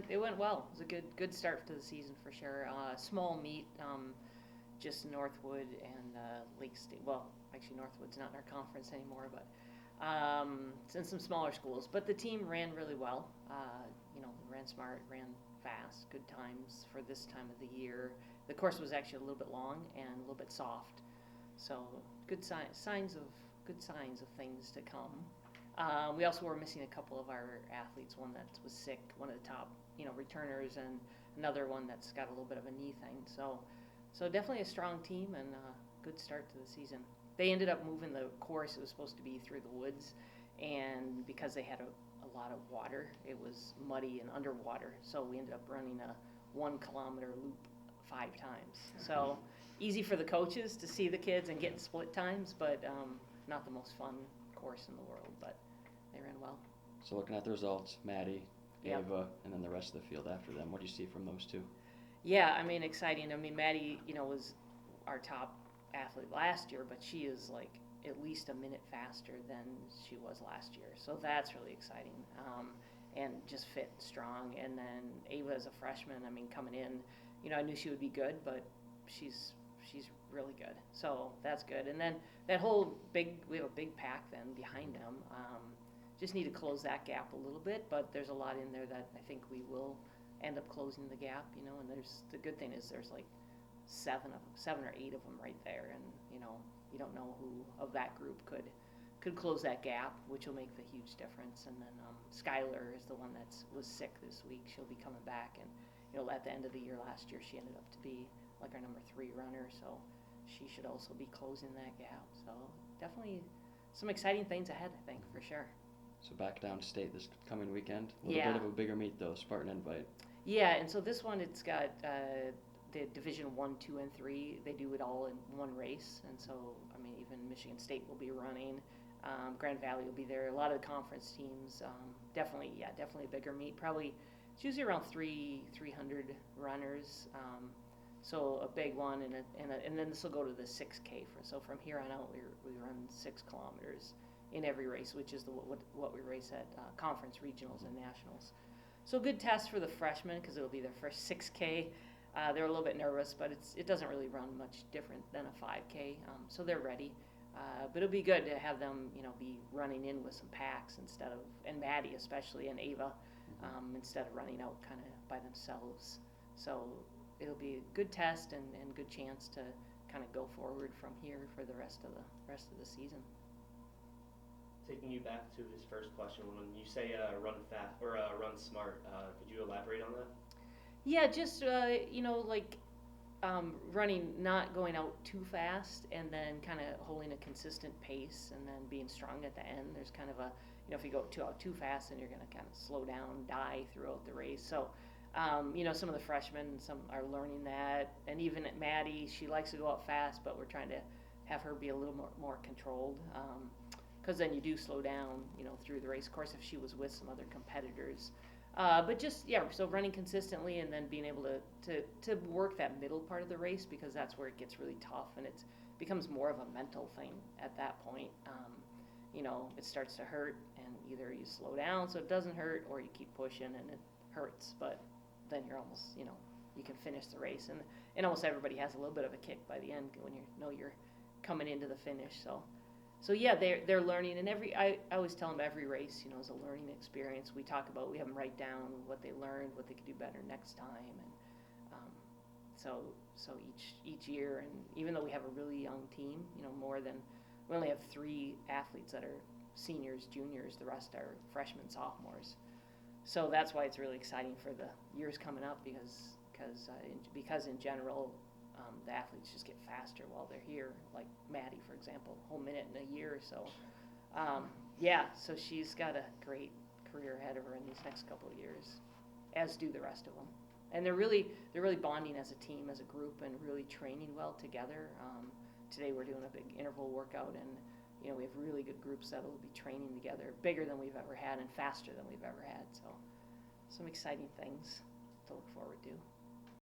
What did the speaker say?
It went well. It was a good start to the season for sure. Small meet, just Northwood and Lake State. Well, actually Northwood's not in our conference anymore, but it's in some smaller schools. But the team ran really well. Ran smart, ran fast, good times for this time of the year. The course was actually a little bit long and a little bit soft, so good signs of things to come. We also were missing a couple of our athletes. One that was sick, one of the top, returners, and another one that's got a little bit of a knee thing. So definitely a strong team and a good start to the season. They ended up moving the course. It was supposed to be through the woods, and because they had a lot of water, it was muddy and underwater. So we ended up running a 1 kilometer loop 5 times. So easy for the coaches to see the kids and get split times, but not the most fun course in the world. But they ran well. So looking at the results, Maddie, Yep. Ava, and then the rest of the field after them, what do you see from those two? Yeah, I mean, exciting. I mean, Maddie, was our top athlete last year, but she is like at least a minute faster than she was last year. So that's really exciting, and just fit strong. And then Ava is a freshman. I mean, coming in, I knew she would be good, but she's really good. So that's good. And then that we have a big pack then behind them. Just need to close that gap a little bit, but there's a lot in there that I think we will end up closing the gap, and the good thing is there's like 7 or 8 of them right there, and you don't know who of that group could close that gap, which will make the huge difference. And then Skylar is the one that was sick this week. She'll be coming back, and at the end of the year last year she ended up to be like our number 3 runner, so she should also be closing that gap. So definitely some exciting things ahead, I think, for sure. So back down to state this coming weekend. A little bit of a bigger meet though, Spartan Invite. Yeah, and so this one, it's got the Division 1, 2, and 3. They do it all in one race, and so I mean, even Michigan State will be running. Grand Valley will be there. A lot of the conference teams. Definitely a bigger meet. Probably it's usually around 300 runners. So a big one, and then this will go to the 6K. So from here on out, we run 6 kilometers in every race, which is what we race at conference, regionals, and nationals. So good test for the freshmen because it'll be their first 6K. They're a little bit nervous, but it doesn't really run much different than a 5K, so they're ready. But it'll be good to have them, be running in with some packs and Maddie especially, and Ava, instead of running out kind of by themselves. So it'll be a good test and good chance to kind of go forward from here for the rest of the season. Taking you back to his first question, when you say run fast or run smart, could you elaborate on that? Yeah, just running, not going out too fast, and then kind of holding a consistent pace, and then being strong at the end. There's kind of if you go out too fast, then you're going to kind of slow down, die throughout the race. So, some of the freshmen, some are learning that, and even at Maddie, she likes to go out fast, but we're trying to have her be a little more controlled. Because then you do slow down, through the race. Of course, if she was with some other competitors, but just so running consistently and then being able to work that middle part of the race, because that's where it gets really tough and it becomes more of a mental thing at that point. It starts to hurt, and either you slow down so it doesn't hurt, or you keep pushing and it hurts, but then you're almost, you can finish the race, and almost everybody has a little bit of a kick by the end when you're coming into the finish. So yeah, they're learning, and I always tell them every race, is a learning experience. We have them write down what they learned, what they could do better next time, and so each year, and even though we have a really young team, we only have 3 athletes that are seniors, juniors. The rest are freshmen, sophomores. So that's why it's really exciting for the years coming up, because in general, the athletes just get faster while they're here. Like Maddie, for example, a whole minute in a year. So, so she's got a great career ahead of her in these next couple of years, as do the rest of them. And they're really bonding as a team, as a group, and really training well together. Today we're doing a big interval workout, and we have really good groups that will be training together, bigger than we've ever had and faster than we've ever had. So some exciting things to look forward to.